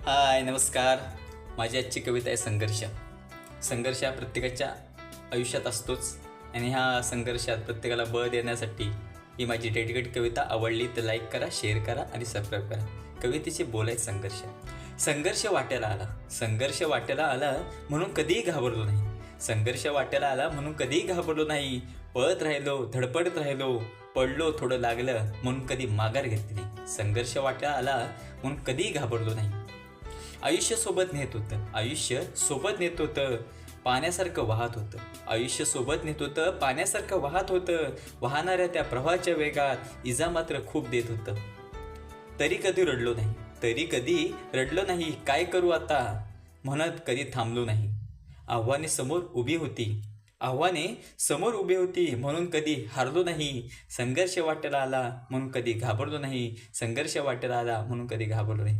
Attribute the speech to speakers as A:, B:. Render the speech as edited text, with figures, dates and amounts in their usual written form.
A: हाय नमस्कार. माझी आजची कविता आहे संघर्ष. संघर्ष हा प्रत्येकाच्या आयुष्यात असतोच आणि ह्या संघर्षात प्रत्येकाला बळ देण्यासाठी ही माझी डेडिकेट कविता. आवडली तर लाईक करा, शेअर करा आणि सबस्क्राईब करा. कवितेचे बोल आहेत संघर्ष. संघर्ष वाट्याला आला, संघर्ष वाट्याला आला म्हणून कधीही घाबरलो नाही. संघर्ष वाट्याला आला म्हणून कधीही घाबरलो नाही. पळत राहिलो, धडपडत राहिलो, पडलो, थोडं लागलं म्हणून कधी माघार घेतली नाही. संघर्ष वाट्याला आला म्हणून कधीही घाबरलो नाही. आयुष्य सोबत नेत होतं, आयुष्य सोबत नेत होतं, पाण्यासारखं वाहत होतं. आयुष्य सोबत नेत होतं, पाण्यासारखं वाहत होतं. वाहणाऱ्या त्या प्रवाहाच्या वेगात इजा मात्र खूप देत होतं. तरी कधी रडलो नाही, तरी कधी रडलो नाही. काय करू आता म्हणत कधी थांबलो नाही. आव्हाने समोर उभी होती, आव्हाने समोर उभी होती म्हणून कधी हारलो नाही. संघर्ष वाट्याला आला म्हणून कधी घाबरलो नाही. संघर्ष वाट्याला आला म्हणून कधी घाबरलो नाही.